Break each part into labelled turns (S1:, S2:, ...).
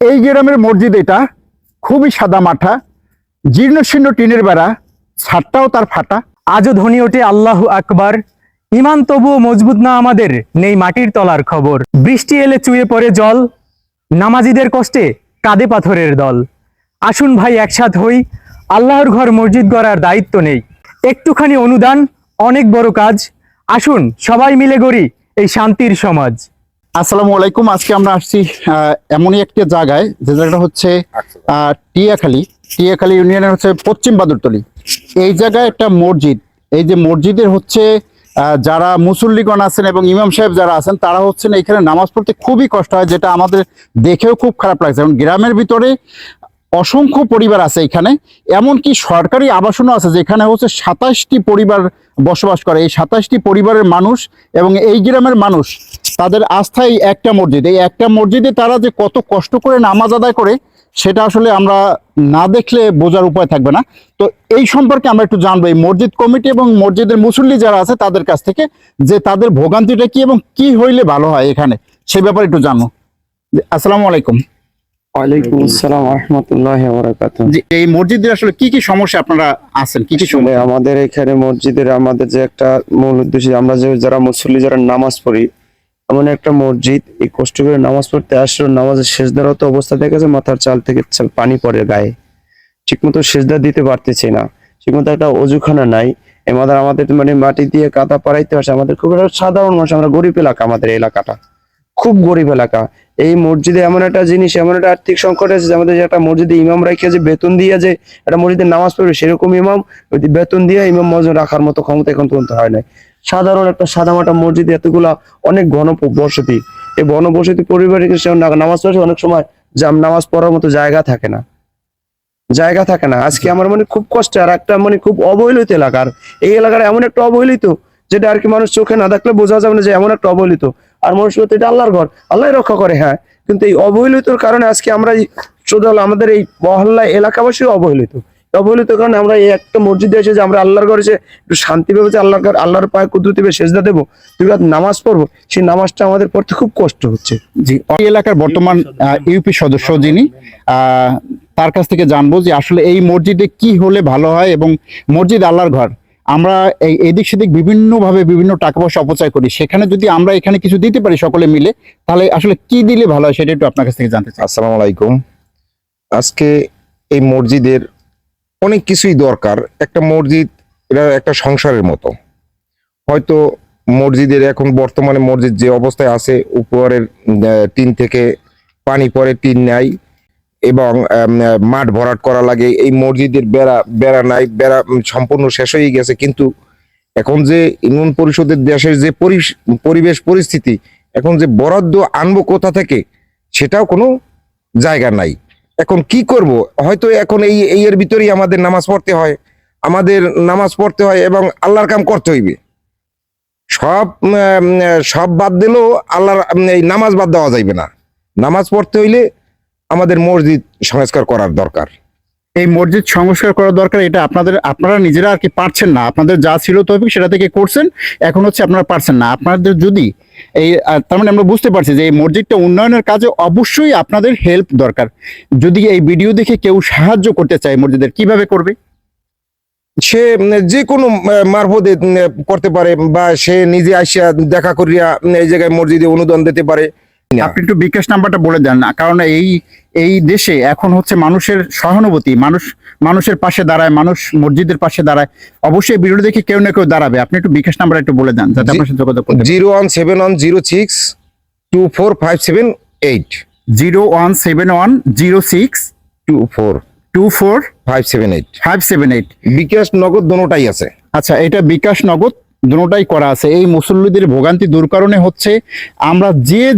S1: এই গ্রামের মসজিদ এটা খুবই সাদা মাঠা, জীর্ণশীর্ণ টিনের বেড়া, ছাদটাও তার ফাটা।
S2: আজও ধ্বনি ওঠে আল্লাহু আকবার, ইমান তবুও মজবুত না আমাদের, নেই মাটির তলার খবর। বৃষ্টি এলে চুয়ে পড়ে জল, নামাজিদের কষ্টে কাঁদে পাথরের দল। আসুন ভাই একসাথ হই, আল্লাহর ঘর মসজিদ গড়ার দায়িত্ব নেই। একটুখানি অনুদান অনেক বড় কাজ, আসুন সবাই মিলে গড়ি এই শান্তির সমাজ।
S1: আসসালামু আলাইকুম। আজকে আমরা আসছি এমনই একটা জায়গায়, যে জায়গাটা হচ্ছে টিয়াখালী ইউনিয়নের হচ্ছে পশ্চিম বাদুরতলি। এই জায়গায় একটা মসজিদ, এই যে মসজিদের হচ্ছে যারা মুসল্লিগণ আছেন এবং ইমাম সাহেব যারা আছেন তারা হচ্ছেন এখানে নামাজ পড়তে খুবই কষ্ট হয়, যেটা আমাদের দেখেও খুব খারাপ লাগছে। এবং গ্রামের ভিতরে অসংখ্য পরিবার আছে এখানে, এমনকি সরকারি আবাসনও আছে যেখানে হচ্ছে 27টি পরিবার বসবাস করে। এই 27টি পরিবারের মানুষ এবং এই গ্রামের মানুষ, তাদের আস্থায় একটা মসজিদ, এই একটা মসজিদে তারা যে কত কষ্ট করে নামাজ আদায় করে সেটা আসলে আমরা না দেখলে বোঝার উপায় থাকবে না। তো এই সম্পর্কে আমরা একটু জানবো এই মসজিদ কমিটি এবং মসজিদের মুসল্লি যারা আছে তাদের কাছ থেকে, যে তাদের ভোগান্তিটা কি এবং কি হইলে ভালো হয় এখানে, সে ব্যাপারে একটু জানবো। আসসালামু আলাইকুম।
S3: ওয়ালাইকুম আসসালাম ওয়া রাহমাতুল্লাহি ওয়া বারাকাতুহু।
S1: জি, এই মসজিদের আসলে কি কি সমস্যা আপনারা আছেন, কি কি সমস্যা?
S3: আমাদের এখানে মসজিদের আমাদের যে একটা মূল উদ্দেশ্য, আমরা যে যারা মুসল্লি যারা নামাজ পড়ি, এমন একটা মসজিদ, এই কষ্ট করে নামাজ পড়তে আসলে নামাজের সেজদারত অবস্থা দেখেছে, মাথার চাল থেকে পানি পড়ে গায়ে, ঠিকমতো সেজদা দিতে পারতেছি না, ঠিকমতো একটা অজুখানা নাই। আমাদের মানে মাটি দিয়ে কাদা পাড়াইতে আসে। আমাদের খুব একটা সাধারণ মানুষ, আমরা গরিব এলাকা, আমাদের এলাকাটা খুব গরিব এলাকা। এই মসজিদে এমন একটা জিনিস, এমন একটা আর্থিক সংকট আছে যে আমাদের যে একটা মসজিদে ইমাম রাখিয়া যে বেতন দিয়ে যে একটা মসজিদে নামাজ পড়বে, সেরকম ইমাম বেতন দিয়ে ইমাম মসজিদ রাখার মতো ক্ষমতা এখন পর্যন্ত হয় নাই। সাধারণ একটা সাদামাটা মসজিদে এতগুলা অনেক ঘনবসতি, এই ঘনবসতি পরিবারে নামাজ পড়ে অনেক সময় নামাজ পড়ার মতো জায়গা থাকে না। আজকে আমার মানে খুব কষ্ট, আর একটা মানে খুব অবহেলিত এলাকার, এই এলাকার এমন একটা অবহেলিত যেটা আর কি মানুষ চোখে না দেখলে বোঝা যাবে না যে এমন একটা অবহেলিত। আর মানুষ বলতে এটা আল্লাহর ঘর, আল্লাহ রক্ষা করে, হ্যাঁ, কিন্তু এই অবহেলিতর কারণে আজকে আমরা শুধু আমাদের এই মহল্লায় এলাকাবাসী অবহেলিত কারণে আমরা এই একটা মসজিদে এসে যে আমরা আল্লাহর ঘরে এসে একটু শান্তি পেবে যে আল্লাহর পায়ে কুদরতি সেজদা দেবো, দুই রাত নামাজ পড়বো, সেই নামাজটা আমাদের পড়তে খুব কষ্ট হচ্ছে।
S1: জি, এই এলাকার বর্তমান ইউপি সদস্য যিনি, তার কাছ থেকে জানবো যে আসলে এই মসজিদে কি হলে ভালো হয়। এবং মসজিদ আল্লাহর ঘর, আমরা এই এদিক সেদিক বিভিন্নভাবে বিভিন্ন টাকা পয়সা অপচয় করি, সেখানে যদি আমরা এখানে কিছু দিতে পারি সকলে মিলে, তাহলে আসলে কি দিলে ভালো হয় সেটা একটু আপনার কাছ থেকে জানতে চাই।
S4: আসসালামু আলাইকুম। আজকে এই মসজিদের অনেক কিছুই দরকার। একটা মসজিদ এটা একটা সংসারের মতো। হয়তো মসজিদের এখন বর্তমানে মসজিদ যে অবস্থায় আছে, উপরের টিন থেকে পানি পড়ে, টিন নাই, এবং মাঠ ভরাট করা লাগে। এই মসজিদের বেড়া নাই, বেড়া সম্পূর্ণ শেষ হয়ে গেছে। কিন্তু এখন যে ইউনিয়ন পরিষদের দেশের যে পরিবেশ পরিস্থিতি, এখন যে বরাদ্দ আনবো কোথা থেকে সেটাও কোনো জায়গা নাই। এখন কি করব? হয়তো এখন এই এর ভিতরেই আমাদের নামাজ পড়তে হয় এবং আল্লাহর কাম করতে হইবে। সব বাদ দিলেও আল্লাহর এই নামাজ বাদ দেওয়া যাইবে না। নামাজ পড়তে হইলে আমাদের মসজিদ সংস্কার করার দরকার।
S1: এই মসজিদ সংস্কার করা দরকার, এটা আপনারা নিজেরা আর কি পারছেন না। আপনাদের যা ছিল তৌফিক সেটা থেকে করছেন, এখন হচ্ছে আপনারা পারছেন না। আপনাদের যদি এই তার মানে আমরা বুঝতে পারছি যে এই মসজিদটা উন্নয়নের কাজে অবশ্যই আপনাদের হেল্প দরকার। যদি এই ভিডিও দেখে কেউ সাহায্য করতে চায় মসজিদের, কিভাবে করবে?
S4: সে যে কোনো মারফতে করতে পারে, বা সে নিজে আসিয়া দেখা করিয়া এই জায়গায় মসজিদে অনুদান দিতে পারে।
S1: আপনি একটু বিকাশ নাম্বারটা বলে দেন না, কারণ এই দেশে এখন হচ্ছে মানুষের সহানুভূতি, মানুষের পাশে দাঁড়ায়, মানুষ মসজিদের পাশে দাঁড়ায়। অবশ্যই ভিডিও দেখে কেউ না কেউ দাঁড়াবে। আপনি একটু বিকাশ নাম্বার একটু বলে দেন যাতে আপনার সাথে যোগাযোগ করতে পারে।
S4: 01710624578
S1: 01710624578
S4: বিকাশ নগদ দোনোটাই আছে।
S1: আচ্ছা, এটা বিকাশ নগদ দুটোটাই করা আছে। এই মুসল্লিদের ভোগান্তি দূর কারণে হচ্ছে আমরা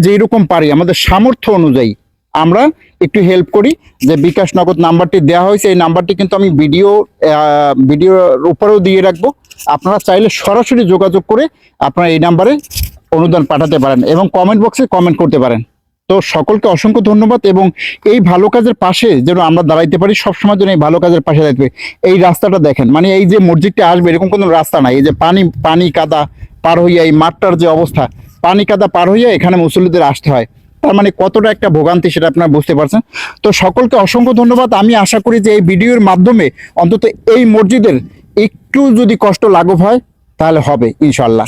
S1: যেরকম পারি আমাদের সামর্থ্য অনুযায়ী আমরা একটু হেল্প করি। যে বিকাশ নগদ নাম্বারটি দেওয়া হয়েছে, এই নাম্বারটি কিন্তু আমি ভিডিওর উপরেও দিয়ে রাখবো। আপনারা চাইলে সরাসরি যোগাযোগ করে আপনারা এই নাম্বারে অনুদান পাঠাতে পারেন এবং কমেন্ট বক্সে কমেন্ট করতে পারেন। তো সকলকে অসংখ্য ধন্যবাদ। এবং এই ভালো কাজের পাশে যেন আমরা দাঁড়াইতে পারি, সবসময় যেন এই ভালো কাজের পাশে দাঁড়াইতে পারি। এই রাস্তাটা দেখেন, মানে এই যে মসজিদটা আসবে এরকম কোনো রাস্তা নাই। এই যে পানি কাদা পার হইয়া, এই মাঠটার যে অবস্থা, পানি কাদা পার হইয়া এখানে মুসল্লিদের আসতে হয়। তার মানে কতটা একটা ভোগান্তি সেটা আপনারা বুঝতে পারছেন। তো সকলকে অসংখ্য ধন্যবাদ। আমি আশা করি যে এই ভিডিওর মাধ্যমে অন্তত এই মসজিদের একটু যদি কষ্ট লাঘব হয় তাহলে হবে ইনশাল্লাহ।